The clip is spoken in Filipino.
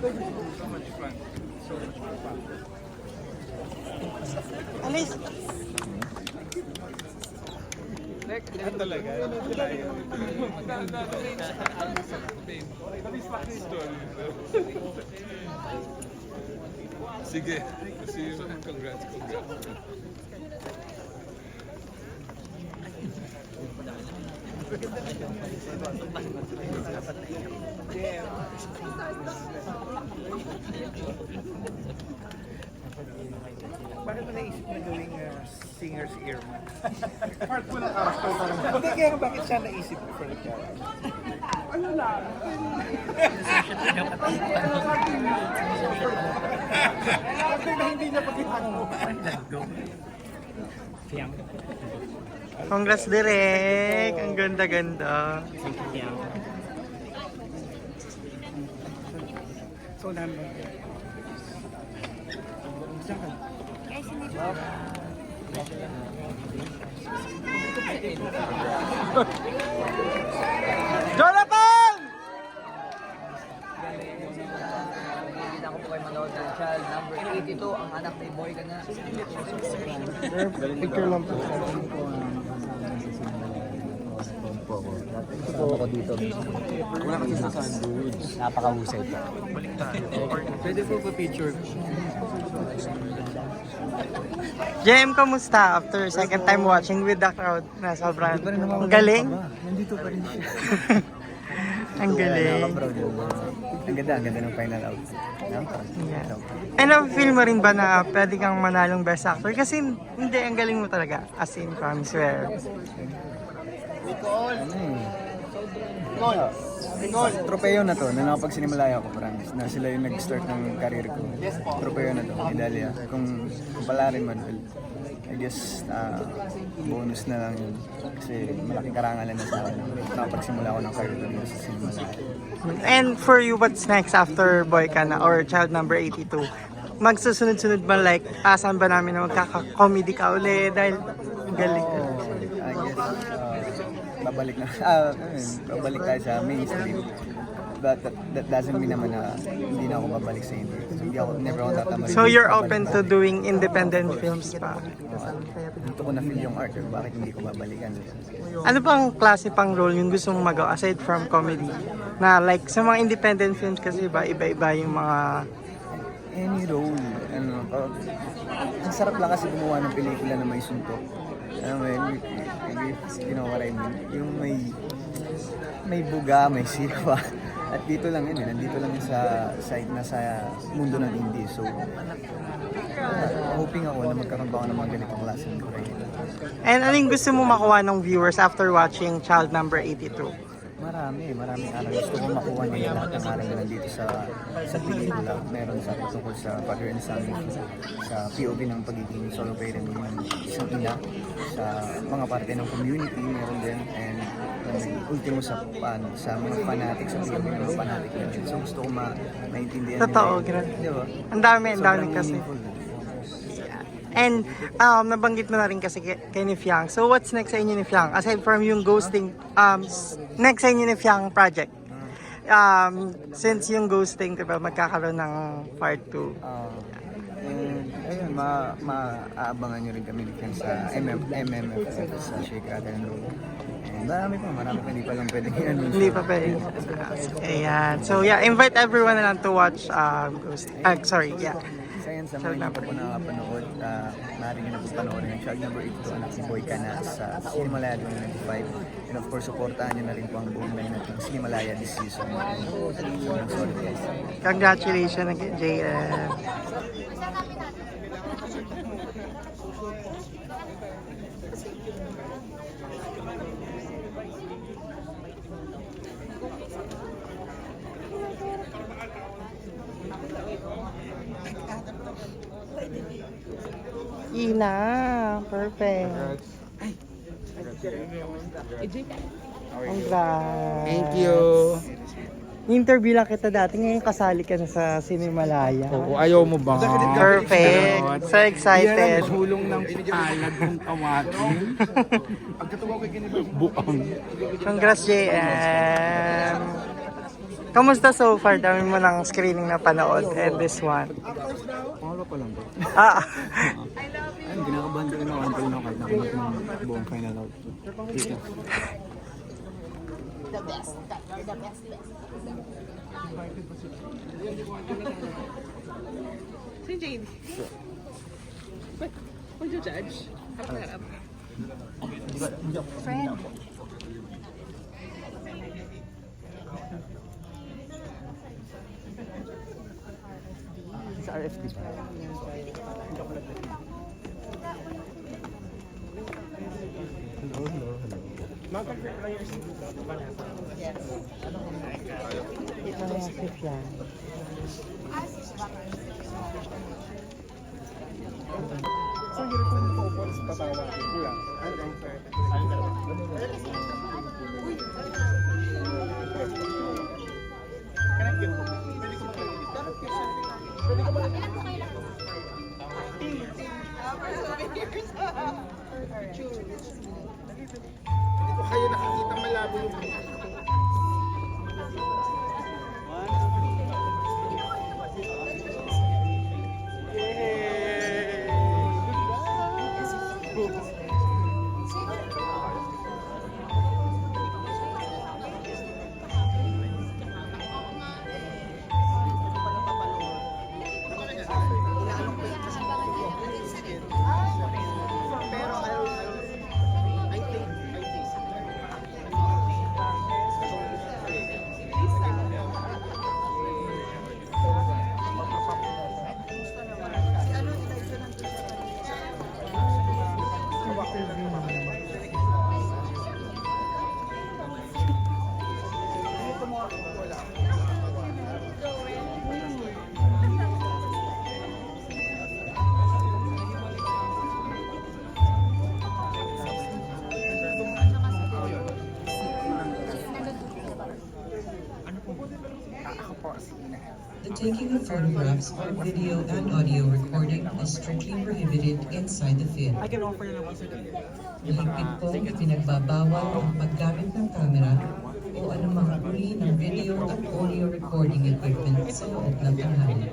So much fun. So much more fun. Alis. Yan talaga. Sige. See you. Congrats. Bakit mo naisip na gawing singer's earman? Part mo ng character parang. Hindi, kaya bakit siya naisip for the character? Ano lang? Character na hindi niya pagkitang mo. Congrats, Direk. Ang ganda-ganda. So, namin. Jonathan! Hindi ako po kayo manood ng Child Number 82, ang anak ni Boy ka na. Picture lang po. Ito ako dito. Wala kasi sa sandwich. Napakahusay pa. Pwede po pa picture. JM, kamusta after second time watching with the crowd na sobrang ang galing? Nandito pa rin siya. Ang galing. Ang ganda ng final out. Yeah. And na-feel mo rin ba na pwede kang manalong best actor? Kasi hindi, ang galing mo talaga. As in, promise, swear. Tropeo na to, na nakapag-Sinimalaya ko, promise, na sila yung nag-start ng career ko. Tropeo na to, medalya. Kung pala rin man, well, I guess bonus na lang yun. Kasi malaking karangalan na sa akin. Nakapagsimula ako ng career ko sa Sinimalaya. And for you, what's next after Boy Ka Na or Child Number 82? Magsusunod-sunod ba like, asan ba namin na magkaka-comedy ka ulit? Dahil galing. I guess, babalik na, babalik tayo sa mainstream. But that doesn't mean naman na hindi na ako babalik sa indie. Hindi ako, never ako tatamarin. So you're open to doing independent films pa? Dito ko na-feel yung art, bakit hindi ko babalikan? Ano bang klase pang role yung gusto mong magawa aside from comedy? Na like sa mga independent films kasi iba-iba yung mga... Any role, ang sarap lang kasi gumawa ng pelikula na may suntok. You know what I mean? Yung may buga, may sipa. At dito lang yun, nandito lang yun sa side na sa mundo ng indie. So, hoping ako na magkaroon pa ako ng mga ganitong klase ng career. And anong gusto mo makuha ng viewers after watching Child Number 82? Maraming aral. Gusto ko makuha niya lahat ng aral na nandito sa pelikula. Meron sa tungkol sa father and son, sa POV ng pagiging solo parent ng isang ina, sa mga parte ng community, meron din, and ultimo sa mga fanatic, sa POV ng mga fanatic na din. So gusto ko maintindihan Totoo, nila. grabe. Diba? Ang dami Sobrang kasi. meaningful. And nabanggit mo na rin kasi kay ni Fiang. So what's next sa inyo ni Fiang? Aside from yung ghosting, next sa inyo ni Fiang project? Since yung ghosting, diba, magkakaroon ng part 2. Ayun, maaabangan nyo rin kami dito sa MMFF sa Shake, Rattle and Roll. And marami pa, hindi pa lang pwedeng i-announce. Hindi pa pwede. Ayan. So yeah, invite everyone na lang to watch Ghosting. Sorry, yeah. Isa yan sa mga hindi pa po nakapanood. Maaari nyo na po panoorin yung Child Number 82, anak ni Boy Ka Na, sa Sinimalaya 2095. And of course, supportahan nyo na rin po ang buong lineup ng Sinimalaya this season. Sorry guys. Congratulations again, JM. Ina, perfect. Congrats. Thank you. Interview lang kita dati, ngayon kasali ka na sa Sinimalaya. Oo, ayaw mo ba? Perfect. So excited. Hulong ng alag ng kawaki. Buang. Congrats, JM. Kamusta so far? Dami mo ng screening na panood and this one. Pangalawa pa lang to. Ah, Ayun, kinakabahan ko rin ako until now kahit nakamit ng buong final out. Dito. Si JD. Would you judge? friend. Sa RFP pa. Hello, hello, hello. The taking of photographs or video and audio recording is strictly prohibited inside the field. Mahigpit pong pinagbabawal ang paggamit ng camera o anumang uri ng video at audio recording equipment sa loob ng tanghali.